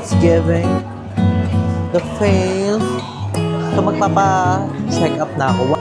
it's giving the fail. So magpapa-check up na ako.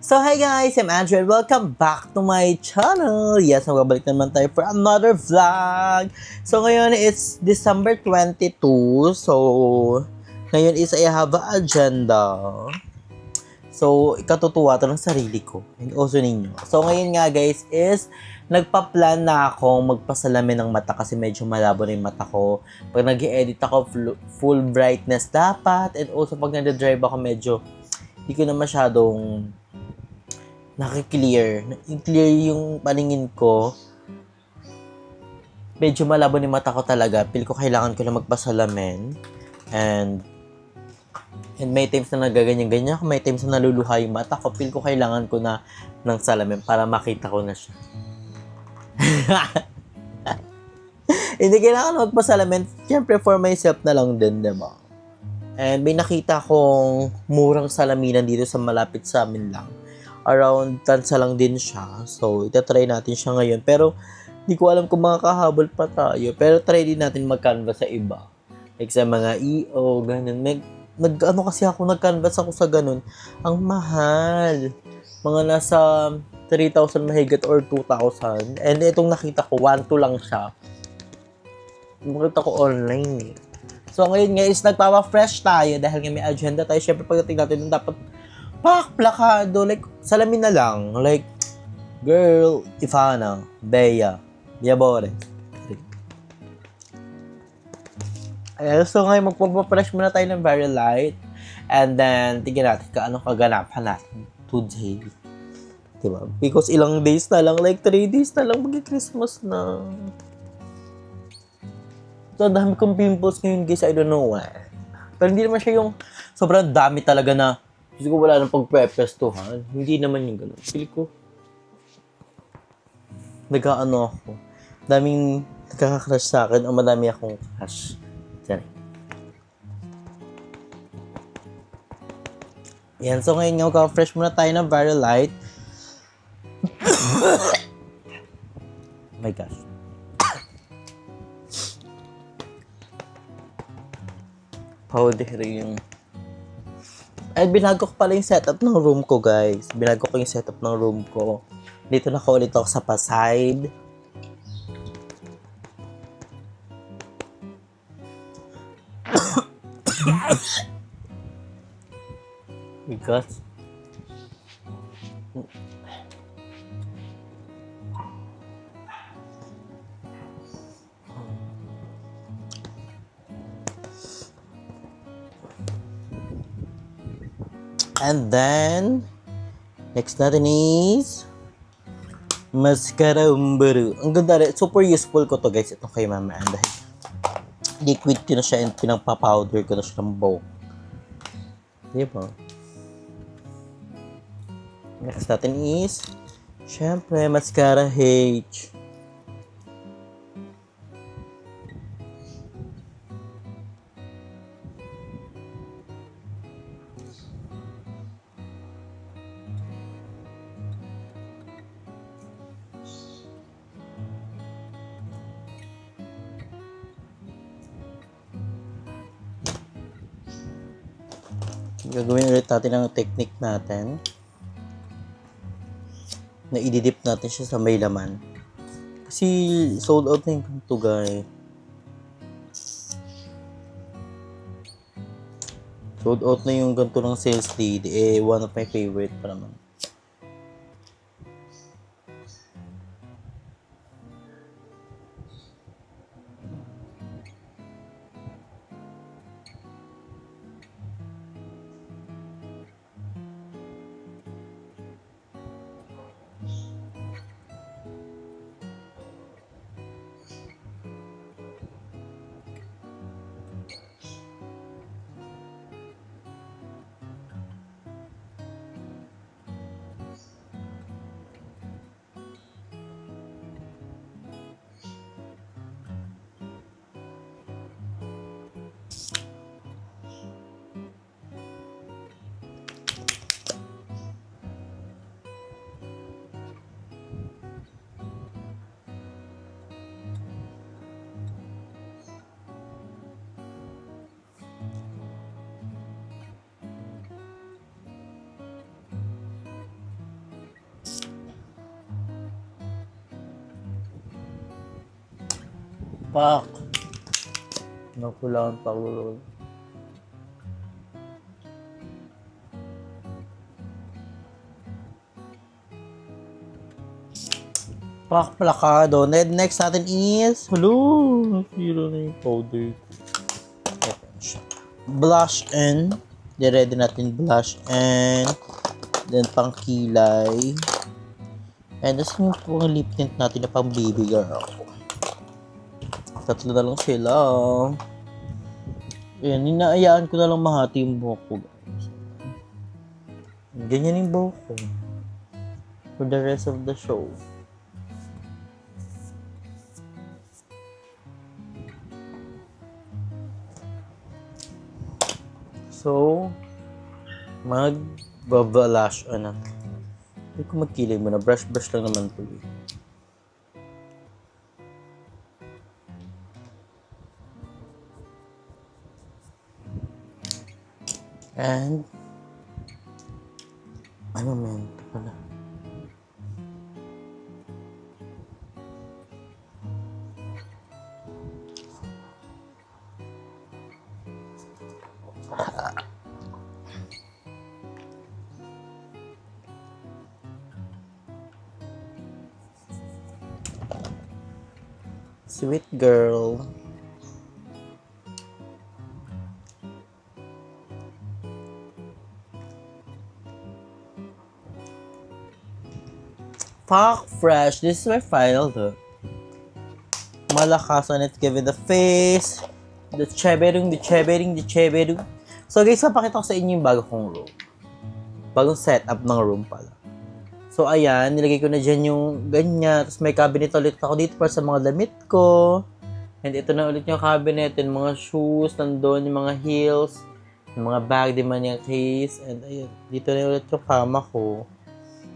So hi guys, I'm Andrew and welcome back to my channel. Yes, magbabalik naman tayo for another vlog. So ngayon it's December 22. So ngayon is I have an agenda. So ikatutuwa to ng sarili ko and also ninyo. So ngayon nga guys is nagpa-plan na akong magpasalamin ng mata kasi medyo malabo na yung mata ko. Pag nag-edit ako, full brightness dapat. And also pag nag-drive ako medyo hindi ko na masyadong nakiklear. Clear yung paningin ko. Medyo malabo ni mata ko talaga. Feel ko kailangan ko na magpasalamin. And may times na nagaganyan-ganyan ako. May times na naluluha yung mata ko. Feel ko kailangan ko na ng salamin para makita ko na siya. Hindi kailangan magpasalamin. Siyempre for myself na lang din, diba? And may nakita kong murang salaminan dito sa malapit sa amin lang. Around Tansa lang din siya. So, itatry natin siya ngayon. Pero, hindi ko alam kung makakahabol pa tayo. Pero, try din natin mag-canvas sa iba. Like sa mga EO, ganun. Nag-canvas ako sa ganun. Ang mahal. Mga nasa 3,000 mahigit or 2,000. And itong nakita ko, 1,2 lang siya. Nakita ko online eh. So, ngayon nga is nagpapa-fresh tayo dahil nga may agenda tayo. Siyempre, pagdating natin dapat plakado, like, salamin na lang. Like, girl, Ifana, Bea, Yabore. Ayan, so ngayon, magpapafresh muna tayo ng very light. And then, tignan natin kung anong kaganapan natin today. Diba? Because ilang days na lang, like 3 days na lang, mag-Christmas na. So, dami kong pimples ngayon, guys. I don't know why. Pero hindi naman siya yung sobrang dami talaga na kasi ko wala nang pagpepestuhan. Hindi naman yung gano'n. Feel ko, nag-ano ako. Daming nagkaka-crush sa akin o madami akong crush. Sorry. Yan. So, ngayon nga, magka-fresh muna tayo ng very light. Oh my gosh. Powder yung ay, binago ko pala yung setup ng room ko, guys. Binago ko yung setup ng room ko. Dito na ko ulit ako sa pa-side. Because and then, next natin is mascara umbaro. Ang ganda rin. Super useful ko to, guys. Ito kay Mama Ann. Dahil liquid ko na siya and pinang-powder ko na siya ng buhok. Diba? Next natin is, syempre, mascara H. Gagawin ulit natin ang technique natin na ididip natin siya sa may laman kasi sold out na yung ganito, guys. Sold out na yung ganito ng sales lady. One of my favorite pa naman. Pak! Nakulangan pa ako. Pak plakado. Next natin is, hello, zero na yung powder. Ito siya. Blush and, ready natin blush and, then pang kilay. And this yung pang lip tint natin na pang baby girl. Tatlo na lang sila. Ayan, inaayaan ko na lang mahati yung buhok ko, guys. Ganyan yung buhok ko. For the rest of the show. So, mag-blush on na. Hindi ko magkilay muna. Brush lang naman po. And, ay momento pala. Sweet girl. Fuck fresh. This is my final look. Malakas on it. Give it the face. The cheberung. So guys, papakita ko sa inyo yung bago kong room. Bagong setup ng room pala. So ayan, nilagay ko na dyan yung ganyan. Tapos may cabinet ulit ako dito para sa mga damit ko. And ito na ulit yung cabinet. Yung mga shoes, nandun yung mga heels. Yung mga bag, di man yung case. And ayun, dito na ulit yung kama ko.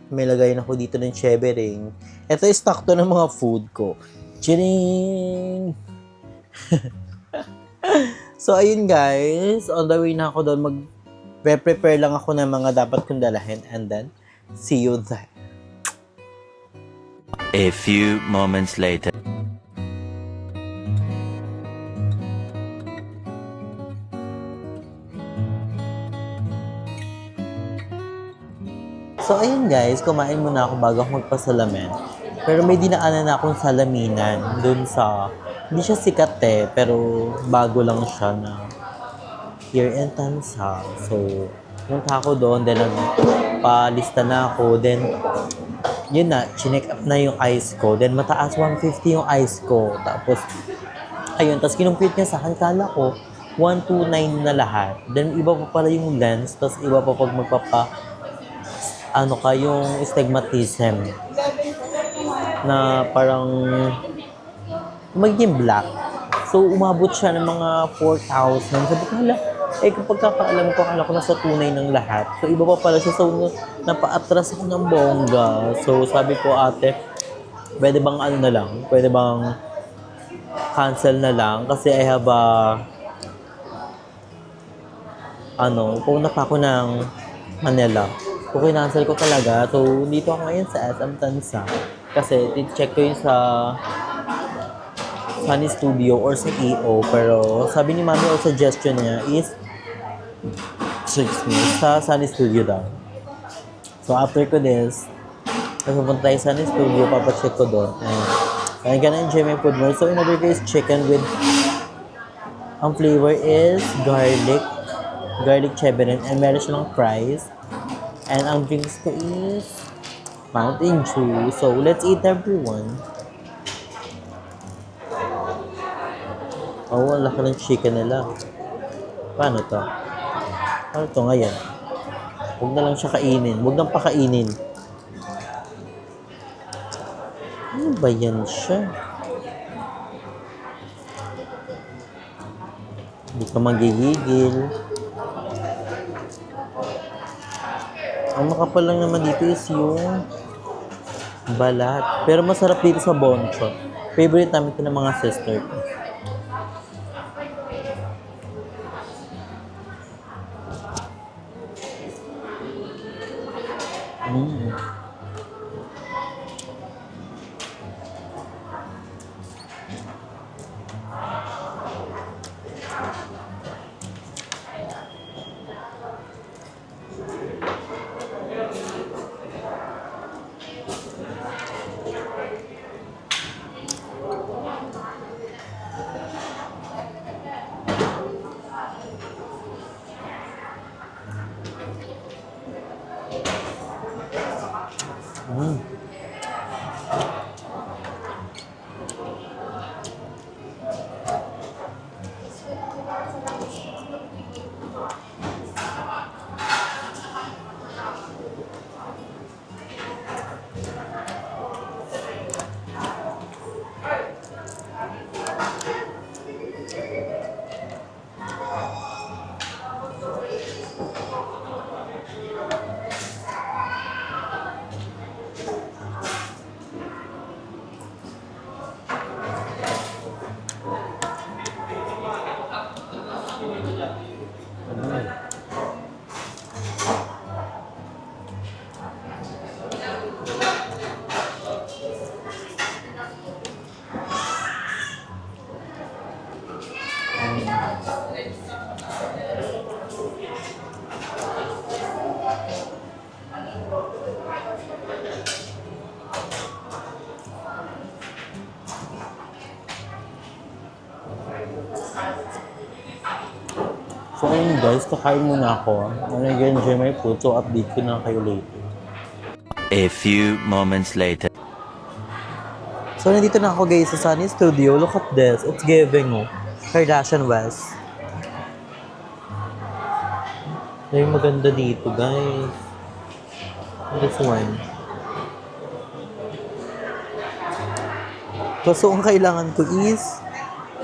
May lagay na ako dito ng chebering. Ito is stock to ng mga food ko. Chiring! So ayun guys, on the way na ako doon. Mag-prepare lang ako ng mga dapat kong dalahin. And then, see you there. A few moments later. So ayun guys, kumain muna ako bago ako magpasalamin. Pero may dinaanan na akong salaminan dun sa, hindi siya sikat pero bago lang siya na here in Tansa. So, punta ako doon, then nagpalista na ako, then yun na, chinek up na yung ice ko, then mataas 150 yung ice ko, tapos ayun, tapos kinumpute niya sa akin, kala ko 129 na lahat, then iba pa pala yung lens, tapos iba pa pag yung stigmatism na parang magiging black. So, umabot siya ng mga 4,000. Sabi ko, hala, kapag kakaalam ko, akala ko nasa tunay ng lahat. So, iba pa pala siya. So, napa-atras ako ng bongga. So, sabi ko, ate, pwede bang Pwede bang cancel na lang? Kasi I have pumunta pa ako ng Manila. So, kinancel ko talaga. So, dito ako ngayon sa SM Tansa. Kasi, check ko yun sa Sunny Studio or sa EO. Pero, sabi ni Mami, o suggestion niya is sa Sunny Studio daw. So, after ko this, pupunta tayo sa Sunny Studio, papacheck ko doon. And, I'm gonna enjoy my food more. So, in order ko is chicken with, ang flavor is garlic cheberen, and meron silang fries. And ang drinks ko is Mountain Dew. So, let's eat everyone. Oh, ang laki ng chicken nila. Paano to? Ano to ngayon? Huwag na lang siya kainin. Huwag nang pakainin. Ano ba yan siya? Hindi ka magigigil. Ang makapal lang naman dito is yung balat. Pero masarap dito sa Boncho. Favorite namin ito ng mga sister ko. So ayun guys, kakain muna ako. Nag-enjoy my food, so update ko na kayo later. A few moments later. So nandito na ako guys sa Sunny Studio. Look at this, it's giving Kardashian West. Ay, maganda dito guys. This one. So ang kailangan ko is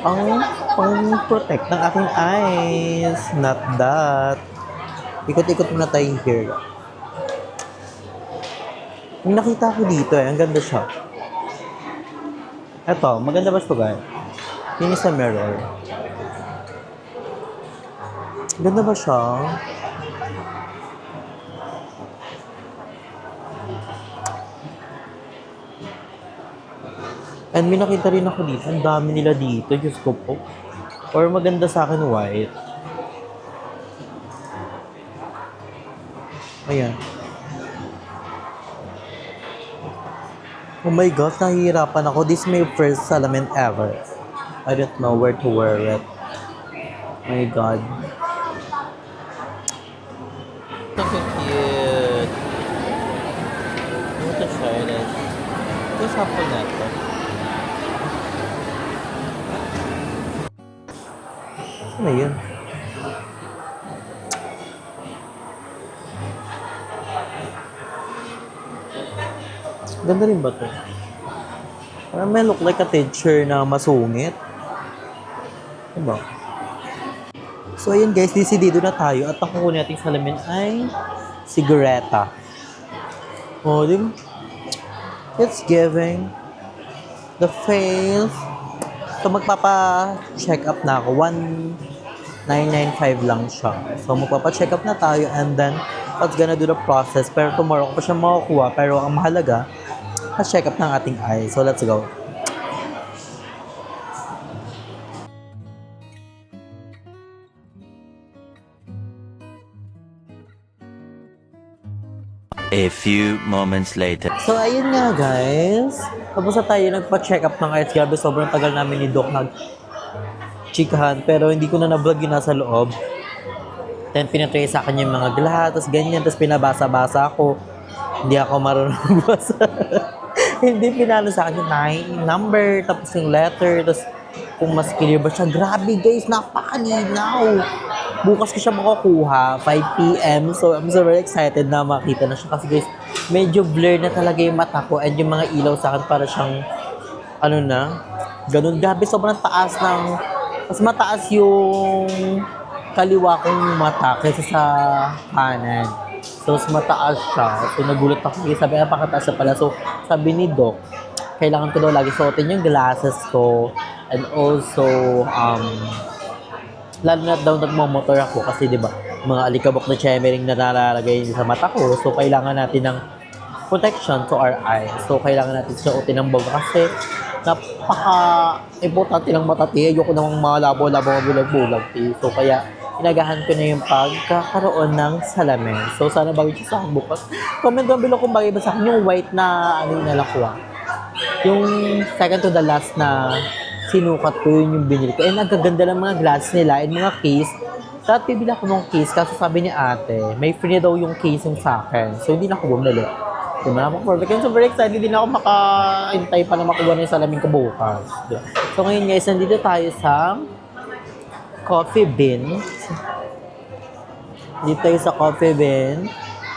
ang pang-protect ng aking eyes. Not that. Ikot-ikot muna tayo here. Yung nakita ko dito ang ganda siya. Eto, maganda ba siya guys? Tingin sa mirror. Ganda ba siya? And may nakita rin ako dito. Ang dami nila dito. Diyos ko po. Or maganda sa akin white. Ayan. Oh my God, nahihirapan ako. This is my first salamin ever. I don't know where to wear it. My God. So cute. I want to try this. Ito sample na ito. Ano yun? Ganda rin ba ito? Parang may look like a teacher na masungit. Diba? So ayun guys, disidido na tayo at ang kukunin nating salamin ay sigareta. Oh, diba? It's giving the face. So magpapa-check up na ako. 1,995 lang siya. So magpapa-check up na tayo and then what's gonna do the process. Pero tomorrow ko pa siya makukuha. Pero ang mahalaga, pa-check up ng ating eye. So let's go. A few moments later. So, ayun nga guys. Tapos na tayo nagpa-check up ng eyes. Grabe, sobrang tagal namin ni Doc nag-chikahan. Pero hindi ko na na-vlog yun nasa loob. Then, pinatry sa akin yung mga glass. Tapos ganyan. Tapos pinabasa-basa ako. Hindi ako marunong basa. Hindi pinano sa akin yung number. Tapos yung letter. Tapos kung mas clear ba siya. Grabe guys, napakalinaw. Bukas ko siya makukuha, 5 p.m. So, I'm so very excited na makita na siya. Kasi guys, medyo blur na talaga yung mata ko. And yung mga ilaw sa akin para siyang, ano na, ganun. Grabe, sobrang taas ng, mas mataas yung kaliwa kong mata kaysa sa kanan. So, mas mataas siya. So, nagulat ako. Sabi, napakataas siya pala. So, sabi ni Doc, kailangan ko daw lagi suotin yung glasses ko. And also, lalo na daw nagmamotor ako kasi 'di ba mga alikabok na chemering na nalalagay sa mata ko, so kailangan natin ng protection to our eyes. So kailangan natin suotin ng bago kasi napaka-importante ng mata. Ayoko namang malabo-labo bulag-bulag. So kaya inagahan ko na yung pagkakaroon ng salamin. So sana bagay siya sa akin bukas. Comment down below kung bagay ba sa akin yung white na ano yung nalakuha. Yung second to the last na sinukat ko, yun yung binili ko. Eh, nagaganda ng mga glass nila and mga case. Dapat bibili ako ng case kasi sabi ni ate, may free daw yung case yung sa akin. So, hindi na ako bumili. Diba? Kaya super excited din ako makaintay pa na makuha na yung salamin ko bukas. Diba? So ngayon guys, nandito tayo sa Coffee Bean. Dito tayo sa Coffee Bean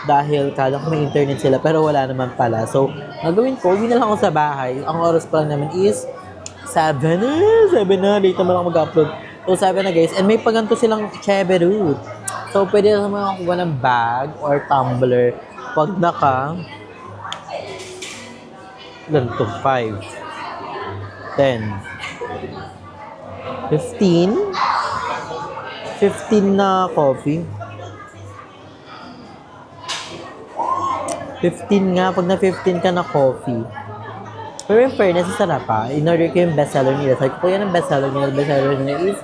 dahil kala ko may internet sila pero wala naman pala. So, gagawin ko, uwi na lang ako sa bahay. Ang oras pa lang naman is 7 na. Dito naman ako mag-upload. So, 7 na guys. And may paganto silang Cheverut. So, pwede na mga kuha ng bag or tumbler pag ganito, 5, 10, 15 na coffee. 15 nga, pag na 15 ka na coffee. Pero in fairness, sarap pa. In-order ko yung bestseller nila. Sabi ko, yan ang bestseller nila. Bestseller nila is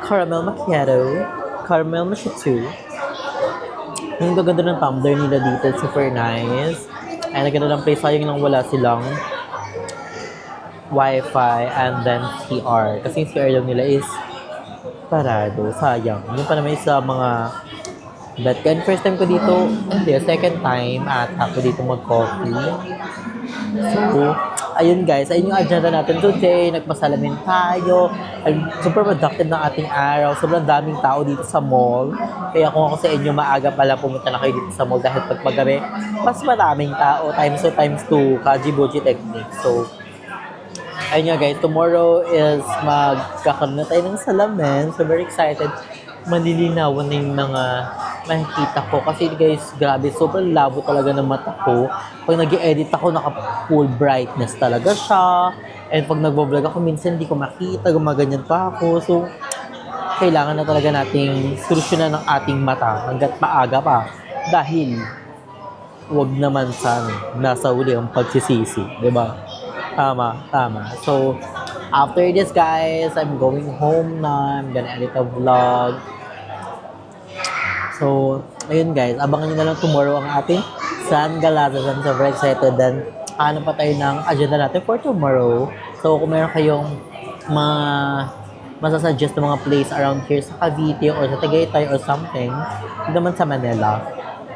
Caramel Macchiato, Caramel Macchiato. Yung gaganda ng tumbler nila dito, super nice. Ay, naganda ng place, sayang lang wala silang Wi-Fi and then CR. Kasi yung CR lang nila is parado, sayang. Yun pa naman sa mga bet. And first time ko dito, hindi, second time at ako dito mag-coffee. So, ayun guys, ayun yung agenda natin today. Nagpasalamin tayo. Super productive ng ating araw. Sobrang daming tao dito sa mall. Kaya kung ako sa inyo, maaga pala pumunta na kayo dito sa mall dahil pag magabi, mas maraming tao. Times 2, Kaji-Boji technique. So, ayun nga guys, tomorrow is magkakaroon na tayo ng salamin. So, very excited. Malilinawan na yung mga makikita ko. Kasi guys, grabe, sobrang labo talaga ng mata ko. Pag nag-edit ako, naka-full brightness talaga siya. And pag nag-vlog ako, minsan hindi ko makita, gumaganyan pa ako. So, kailangan na talaga nating solusyonan ng ating mata hanggat maaga pa. Dahil, wag naman sana nasa uli ang pagsisisi. Diba? Tama. So, after this guys, I'm going home na. I'm gonna edit a vlog. So, ayun guys, abangan nyo na lang tomorrow ang ating San Galazas. I'm super excited. Then, ano pa tayo ng agenda natin for tomorrow. So, kung meron kayong masasuggest ng mga place around here sa Cavite or sa Tagaytay or something, hindi naman sa Manila,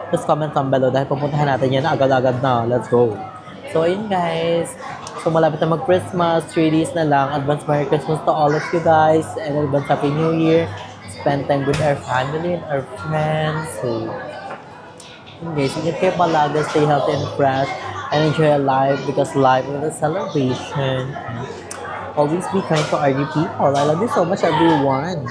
just comment down below dahil pupuntahan natin yan agad-agad na. Let's go! So, ayun guys. So, malapit na mag-Christmas. 3 days na lang. Advance Merry Christmas to all of you guys. And advance Happy New Year. Spend time with our family and our friends. So, yun guys. Ingat kayo palagi. Stay healthy and fresh. And enjoy life because life is a celebration. Always be kind to other people. I love you so much, everyone.